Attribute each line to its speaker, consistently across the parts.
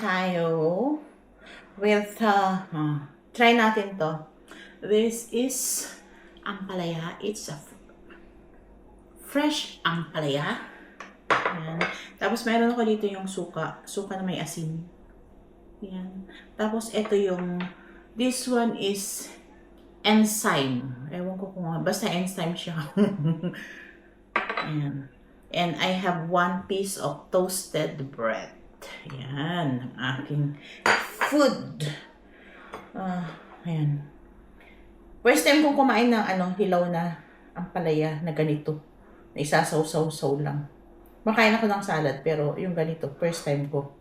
Speaker 1: tayo with, try natin to. This is ampalaya. It's a fresh ampalaya. Ayan. Tapos meron ako dito yung suka. Suka na may asin. Ayan. Tapos ito yung, this one is enzyme. Ewan ko kung, basta enzyme siya. Ayan. And I have 1 piece of toasted bread. Ayan. Ang aking food. Ayan. First time kong kumain ng hilaw na ampalaya na ganito. Na isasaw-saw-saw lang. Makain ako ng salad, pero yung ganito, first time ko.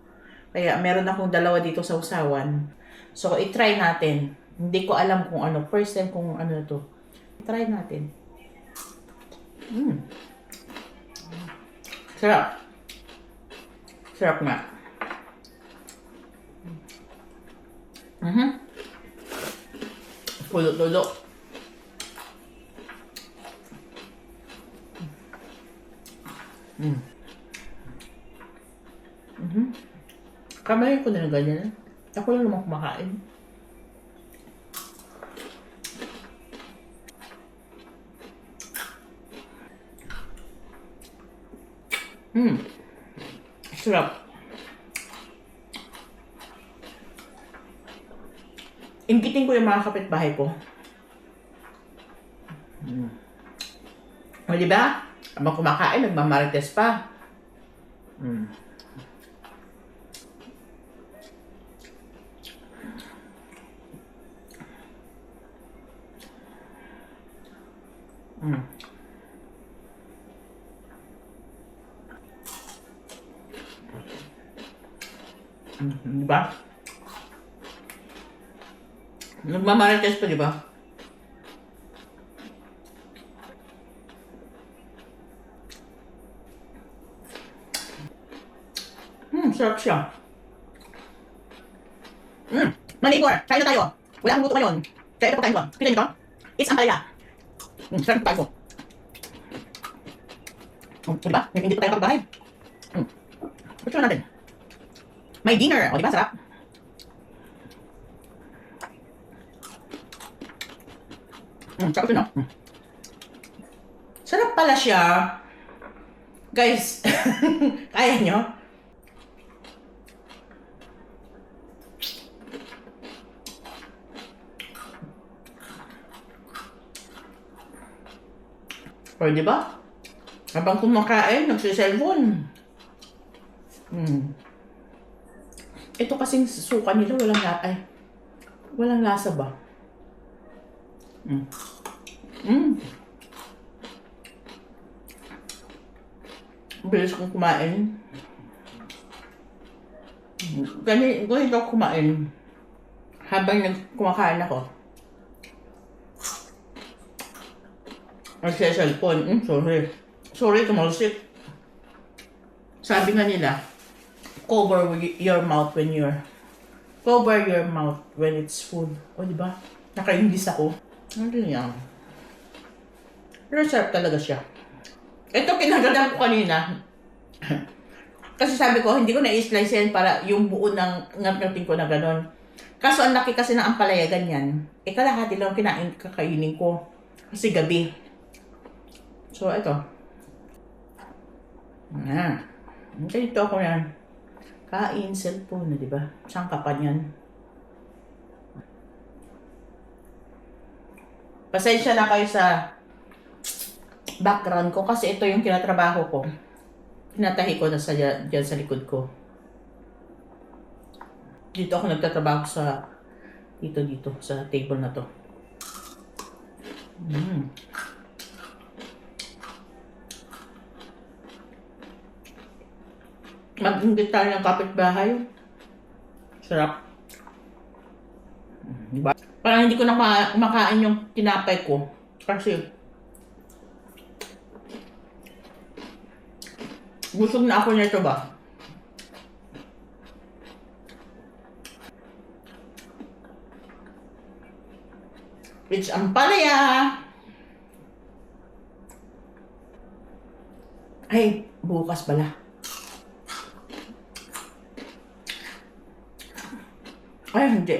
Speaker 1: Kaya meron akong dalawa dito sa usawan. So, i-try natin. Hindi ko alam kung ano. First time kung ano to. Try natin. Sarap. Sarap nga. Pulo-tulo. Kamay ko na ganyan. Ako lang naman kumakain. Sarap. Inggitin ko yung mga kapitbahay ko. O, diba? Habang kumakain, nagmamarites pa. Diba? Nagmamarites pa, diba? Sarap siya. Manibor, kain na tayo. Wala akong luto ngayon. Kaya ito pagkain ko. Kita nito? It's ampalaya. Sarap pagkain ko. Diba? Hindi pa tayo pagbahay. Ito na natin. May dinner. O, diba? Sarap. Sarap ito, no? Sarap pala siya. Guys, kaya nyo? O, diba? Habang kumakain, nagsiselfon. Ito kasing suka nila, walang lasa ba? Bilis kong kumain. Ganito ako kumain. Habang kumakain ako. Nagsiselfon. Sorry, tumalsik. Sabi nga nila, cover your mouth when it's full. O, diba? Nakaingis ako. Ano yan? Pero sarap talaga siya. Ito kinagalan ko kanina. Kasi sabi ko, hindi ko na-slice yan para yung buo ng ngat-ngating ko na gano'n. Kaso ang laki kasi ng ampalaya, ganyan. Kalahati lang kakainin ko. Kasi gabi. So, ito. Ganito ako yan. Kain, cellphone na, diba? Saan ka pa yan? Pasensya na kayo sa background ko kasi ito yung kinatrabaho ko. Tinatahi ko na dyan sa likod ko. Dito ako nagtatrabaho sa dito sa table na to. Mag-inggit tayo ng kapitbahay. Sarap. Diba? Parang hindi ko na kumakain yung tinapay ko. Kasi busog na ako nito ba? It's ampalaya. Ay, bukas pala. Ay, hindi.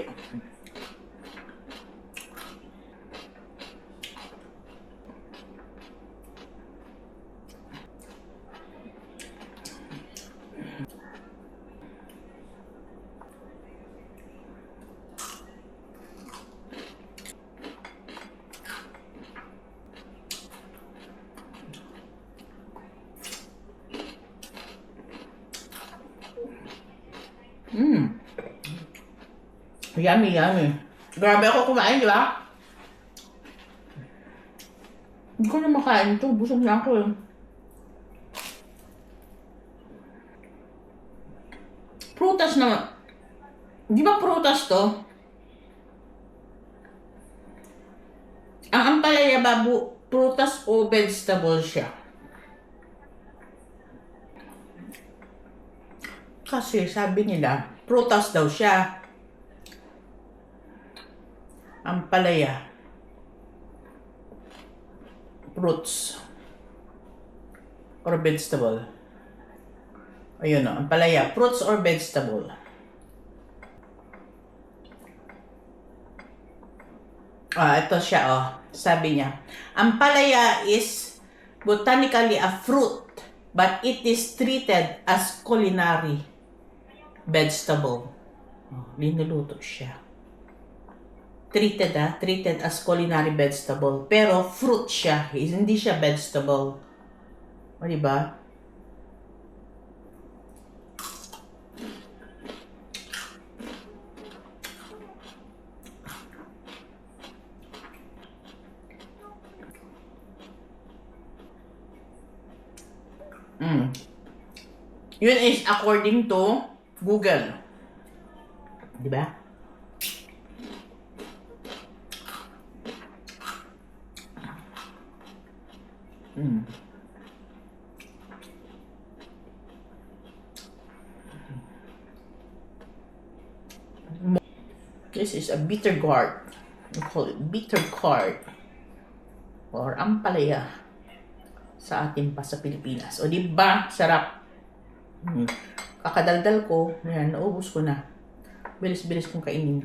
Speaker 1: Mmm. Yummy, yummy. Grabe ako kumain, di ba? Hindi ko na makain ito. Busog na ako eh. Prutas naman. Di ba prutas to? Ang ampalaya ba, prutas o vegetable siya? Kasi sabi nila, prutas daw siya. Ampalaya. Fruits. Or vegetable. Ayun o, ampalaya. Fruits or vegetable. Ito siya oh. Sabi niya, ampalaya is botanically a fruit, but it is treated as culinary vegetable. Linuluto siya. Treated as culinary vegetable. Pero fruit siya. Hindi siya vegetable. O, diba? Yun is according to Google. Diba? This is a bitter gourd. We call it bitter gourd or ampalaya sa atin pa sa Pilipinas. O diba? Sarap. Kakadaldal ko. Ayan, naubos ko na. Bilis-bilis kong kainin.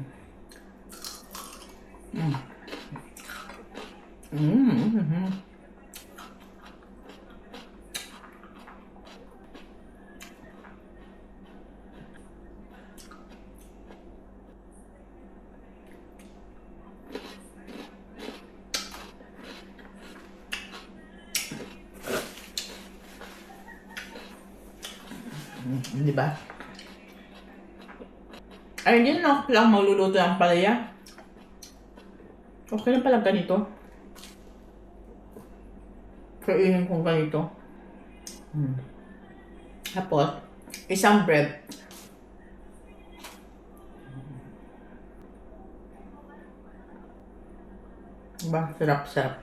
Speaker 1: Di ba? Ay, hindi na ako lang magluluto ng palaya. Okay lang pala ganito. Kainin kong ganito. Tapos, isang bread. Diba? Sarap-sarap.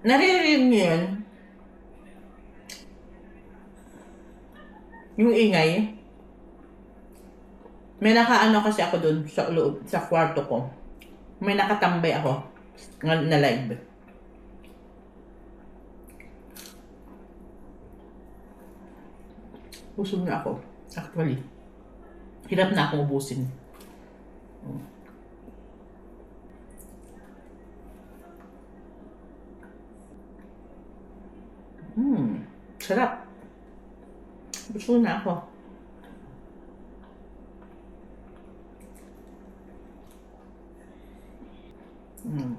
Speaker 1: Naririnig niyo yun? Yung ingay. May nakaano kasi ako dun sa loob, sa kwarto ko. May nakatambay ako na live. Busog na ako. Actually. Hirap na akong ubusin. Sarap. Busog na ako. Mm.